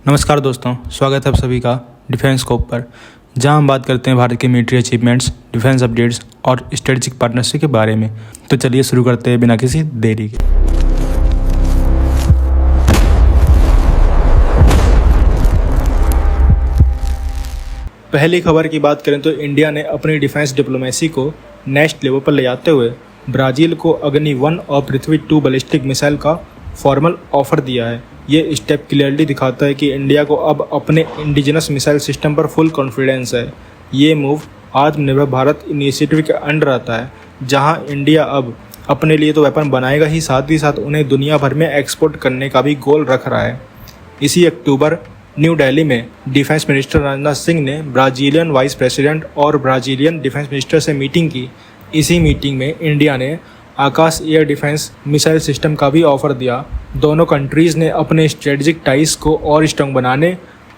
नमस्कार दोस्तों, स्वागत है आप सभी का डिफेंस स्कोप पर, जहां हम बात करते हैं भारत के मिलिट्री अचीवमेंट्स, डिफेंस अपडेट्स और स्ट्रेटेजिक पार्टनरशिप के बारे में। तो चलिए शुरू करते हैं बिना किसी देरी के। पहली खबर की बात करें तो इंडिया ने अपनी डिफेंस डिप्लोमेसी को नेक्स्ट लेवल पर ले जाते हुए ब्राज़ील को अग्नि 1 और पृथ्वी 2 बैलिस्टिक मिसाइल का फॉर्मल ऑफर दिया है। ये स्टेप क्लियरली दिखाता है कि इंडिया को अब अपने इंडिजिनस मिसाइल सिस्टम पर फुल कॉन्फिडेंस है। ये मूव आत्मनिर्भर भारत इनिशिएटिव के अंडर आता है, जहां इंडिया अब अपने लिए तो वेपन बनाएगा ही साथ उन्हें दुनिया भर में एक्सपोर्ट करने का भी गोल रख रहा है। इसी अक्टूबर न्यू दिल्ली में डिफेंस मिनिस्टर राजनाथ सिंह ने ब्राज़ीलियन वाइस प्रेसिडेंट और ब्राज़ीलियन डिफेंस मिनिस्टर से मीटिंग की। इसी मीटिंग में इंडिया ने आकाश एयर डिफेंस मिसाइल सिस्टम का भी ऑफर दिया। दोनों कंट्रीज़ ने अपने स्ट्रेटजिक टाइज को और स्ट्रॉन्ग बनाने,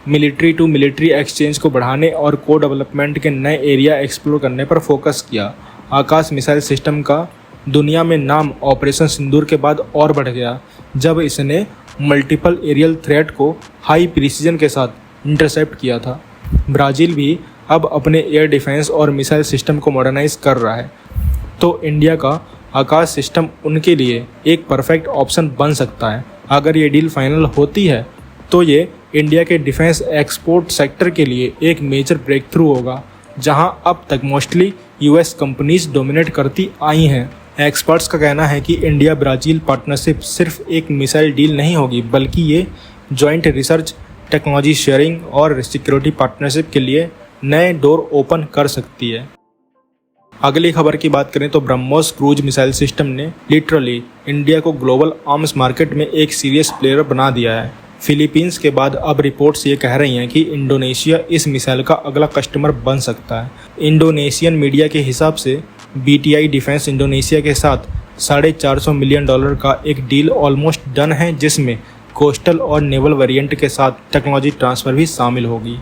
मिलिट्री टू मिलिट्री एक्सचेंज को बढ़ाने और को डेवलपमेंट के नए एरिया एक्सप्लोर करने पर फोकस किया। आकाश मिसाइल सिस्टम का दुनिया में नाम ऑपरेशन सिंदूर के बाद और बढ़ गया, जब इसने मल्टीपल एरियल थ्रेट को हाई प्रिसीजन के साथ इंटरसेप्ट किया था। ब्राज़ील भी अब अपने एयर डिफेंस और मिसाइल सिस्टम को मॉडर्नाइज कर रहा है, तो इंडिया का आकाश सिस्टम उनके लिए एक परफेक्ट ऑप्शन बन सकता है। अगर ये डील फाइनल होती है तो ये इंडिया के डिफेंस एक्सपोर्ट सेक्टर के लिए एक मेजर ब्रेक थ्रू होगा, जहां अब तक मोस्टली यूएस कंपनीज डोमिनेट करती आई हैं। एक्सपर्ट्स का कहना है कि इंडिया ब्राज़ील पार्टनरशिप सिर्फ एक मिसाइल डील नहीं होगी, बल्कि ये जॉइंट रिसर्च, टेक्नोलॉजी शेयरिंग और सिक्योरिटी पार्टनरशिप के लिए नए डोर ओपन कर सकती है। अगली खबर की बात करें तो ब्रह्मोस क्रूज मिसाइल सिस्टम ने लिटरली इंडिया को ग्लोबल आर्म्स मार्केट में एक सीरियस प्लेयर बना दिया है। फिलीपींस के बाद अब रिपोर्ट्स ये कह रही हैं कि इंडोनेशिया इस मिसाइल का अगला कस्टमर बन सकता है। इंडोनेशियन मीडिया के हिसाब से बीटीआई डिफेंस इंडोनेशिया के साथ $450 मिलियन का एक डील ऑलमोस्ट डन है, जिसमें कोस्टल और नेवल वेरिएंट के साथ टेक्नोलॉजी ट्रांसफ़र भी शामिल होगी।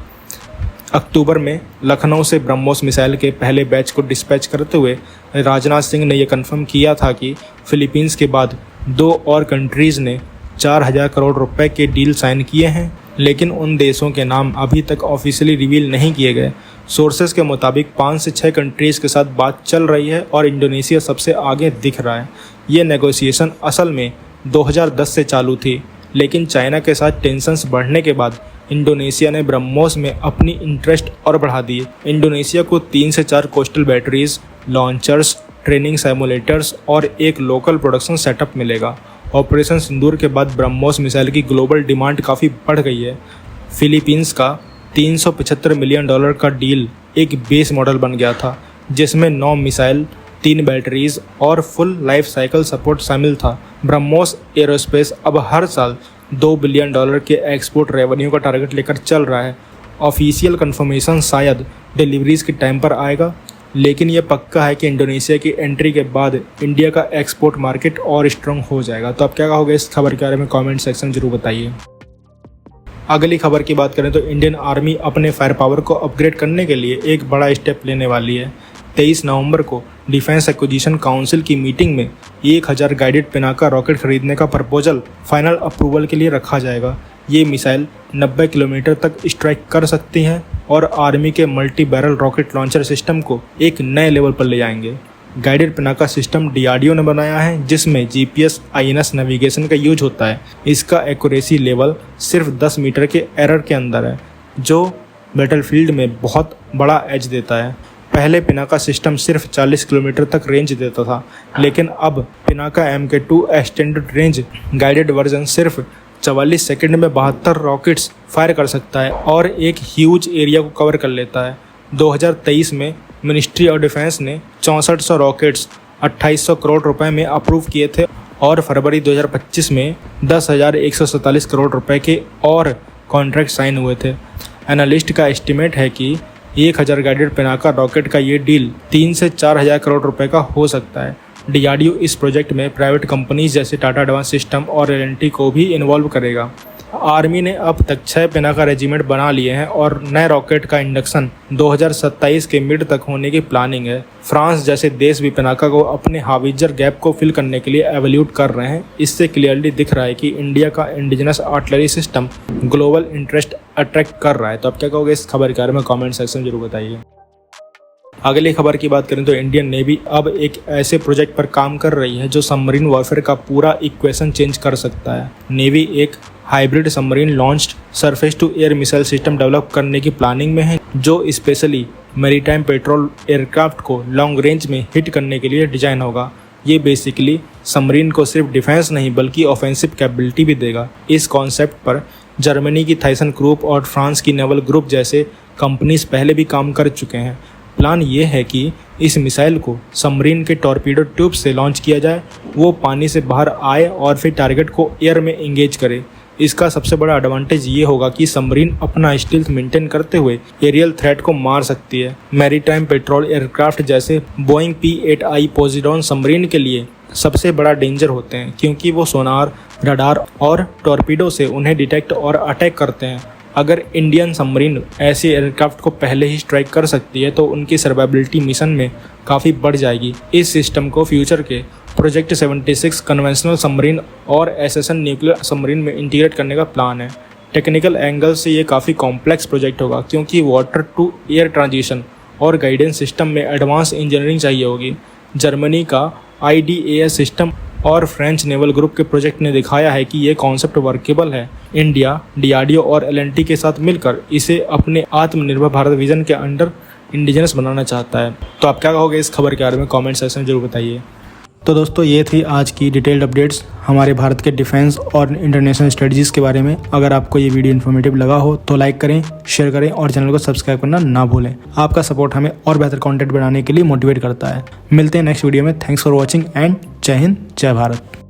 अक्टूबर में लखनऊ से ब्रह्मोस मिसाइल के पहले बैच को डिस्पैच करते हुए राजनाथ सिंह ने यह कन्फर्म किया था कि फिलीपींस के बाद 2 और कंट्रीज़ ने 4000 करोड़ रुपए के डील साइन किए हैं, लेकिन उन देशों के नाम अभी तक ऑफिशियली रिवील नहीं किए गए। सोर्सेज के मुताबिक 5 से 6 कंट्रीज़ के साथ बात चल रही है और इंडोनेशिया सबसे आगे दिख रहा है। ये नेगोशिएशन असल में 2010 से चालू थी, लेकिन चाइना के साथ टेंशन्स बढ़ने के बाद इंडोनेशिया ने ब्रह्मोस में अपनी इंटरेस्ट और बढ़ा दी। इंडोनेशिया को 3 से 4 coastal batteries, launchers, training simulators और एक लोकल प्रोडक्शन सेटअप मिलेगा। ऑपरेशन सिंदूर के बाद ब्रह्मोस मिसाइल की ग्लोबल डिमांड काफ़ी बढ़ गई है। फिलीपींस का $375 मिलियन का डील एक बेस मॉडल बन गया था, जिसमें 9 मिसाइल, 3 बैटरीज और फुल लाइफ साइकिल सपोर्ट शामिल था। ब्रह्मोस एरोस्पेस अब हर साल $2 बिलियन के एक्सपोर्ट रेवेन्यू का टारगेट लेकर चल रहा है। ऑफिशियल कंफर्मेशन शायद डिलीवरीज के टाइम पर आएगा, लेकिन यह पक्का है कि इंडोनेशिया की एंट्री के बाद इंडिया का एक्सपोर्ट मार्केट और स्ट्रॉन्ग हो जाएगा। तो आप क्या कहोगे इस खबर के बारे में कमेंट सेक्शन में जरूर बताइए। अगली खबर की बात करें तो इंडियन आर्मी अपने फायर पावर को अपग्रेड करने के लिए एक बड़ा स्टेप लेने वाली है। 23 नवंबर को डिफेंस एक्विजिशन काउंसिल की मीटिंग में 1000 गाइडेड पिनाका रॉकेट खरीदने का प्रपोजल फाइनल अप्रूवल के लिए रखा जाएगा। ये मिसाइल 90 किलोमीटर तक स्ट्राइक कर सकती हैं और आर्मी के multi barrel rocket launcher system को एक नए लेवल पर ले जाएंगे। गाइडेड पिनाका सिस्टम डीआरडीओ ने बनाया है, जिसमें जीपीएस आईएनएस नेविगेशन का यूज होता है। इसका एक्यूरेसी लेवल सिर्फ 10 मीटर के एरर के अंदर है, जो बैटलफील्ड में बहुत बड़ा एज देता है। पहले पिनाका सिस्टम सिर्फ 40 किलोमीटर तक रेंज देता था, लेकिन अब Pinaka MK2 extended range guided version सिर्फ 44 सेकंड में 72 रॉकेट्स फायर कर सकता है और एक ह्यूज एरिया को कवर कर लेता है। 2023 में मिनिस्ट्री ऑफ डिफेंस ने 6400 रॉकेट्स 2800 करोड़ रुपए में अप्रूव किए थे और फरवरी 2025 में 10,147 करोड़ रुपए के और कॉन्ट्रैक्ट साइन हुए थे। एनालिस्ट का एस्टिमेट है कि 1000 गाइडेड पिनाका रॉकेट का ये डील 3 से 4000 करोड़ रुपए का हो सकता है। डीआरडीओ इस प्रोजेक्ट में प्राइवेट कंपनीज जैसे टाटा एडवांस सिस्टम और एल&टी को भी इन्वॉल्व करेगा। आर्मी ने अब तक 6 पिनाका रेजिमेंट बना लिए हैं और नए रॉकेट का इंडक्शन 2027 के मिड तक होने की प्लानिंग है। फ्रांस जैसे देश भी पिनाका को अपने हाविजर गैप को फिल करने के लिए एवोल्यूट कर रहे हैं। इससे क्लियरली दिख रहा है कि इंडिया का indigenous artillery system global interest attract कर रहा है। तो आप क्या कहोगे इस खबर के बारे में कमेंट सेक्शन में जरूर बताइए। अगली खबर की बात करें तो इंडियन नेवी अब एक ऐसे प्रोजेक्ट पर काम कर रही है जो सबमरीन वॉरफेयर का पूरा इक्वेशन चेंज कर सकता है। नेवी एक hybrid submarine launched surface to air missile system develop करने की प्लानिंग में है जो स्पेशली मैरीटाइम पेट्रोल एयरक्राफ्ट को लॉन्ग रेंज में हिट करने के लिए डिजाइन होगा। ये बेसिकली सबमरीन को सिर्फ डिफेंस नहीं बल्कि ऑफेंसिव कैपेबिलिटी भी देगा। इस कॉन्सेप्ट पर जर्मनी की थाइसन ग्रुप और फ्रांस की नेवल ग्रुप जैसे कंपनीज पहले भी काम कर चुके हैं। प्लान ये है कि इस मिसाइल को सबमरीन के टॉर्पीडो ट्यूब से लॉन्च किया जाए, वो पानी से बाहर आए और फिर टारगेट को एयर में एंगेज करे। इसका सबसे बड़ा एडवांटेज ये होगा कि सबमरीन अपना स्टील्थ मेंटेन करते हुए एरियल थ्रेट को मार सकती है। मैरीटाइम पेट्रोल एयरक्राफ्ट जैसे बोइंग P-8I पोजिडॉन सबमरीन के लिए सबसे बड़ा डेंजर होते हैं क्योंकि वो सोनार, रडार और टॉर्पीडो से उन्हें डिटेक्ट और अटैक करते हैं। अगर इंडियन सबमरीन ऐसे एयरक्राफ्ट को पहले ही स्ट्राइक कर सकती है तो उनकी सर्वाइबिलिटी मिशन में काफ़ी बढ़ जाएगी। इस सिस्टम को फ्यूचर के प्रोजेक्ट 76 कन्वेंशनल सबमरीन और SSN न्यूक्लियर सबमरीन में इंटीग्रेट करने का प्लान है। टेक्निकल एंगल से ये काफ़ी कॉम्प्लेक्स प्रोजेक्ट होगा क्योंकि वाटर टू एयर ट्रांजिशन और गाइडेंस सिस्टम में एडवांस इंजीनियरिंग चाहिए होगी। जर्मनी का IDAS सिस्टम और फ्रेंच नेवल ग्रुप के प्रोजेक्ट ने दिखाया है कि ये कॉन्सेप्ट वर्केबल है। इंडिया DRDO और L&T के साथ मिलकर इसे अपने आत्मनिर्भर भारत विजन के अंडर इंडिजिनस बनाना चाहता है। तो आप क्या कहोगे इस खबर के बारे में कमेंट सेक्शन में जरूर बताइए। तो दोस्तों ये थी आज की डिटेल्ड अपडेट्स हमारे भारत के डिफेंस और इंटरनेशनल स्ट्रेटजीज़ के बारे में। अगर आपको ये वीडियो इन्फॉर्मेटिव लगा हो तो लाइक करें, शेयर करें और चैनल को सब्सक्राइब करना ना भूलें। आपका सपोर्ट हमें और बेहतर कंटेंट बनाने के लिए मोटिवेट करता है। मिलते हैं नेक्स्ट वीडियो में। थैंक्स फॉर वॉचिंग एंड जय हिंद, जय भारत।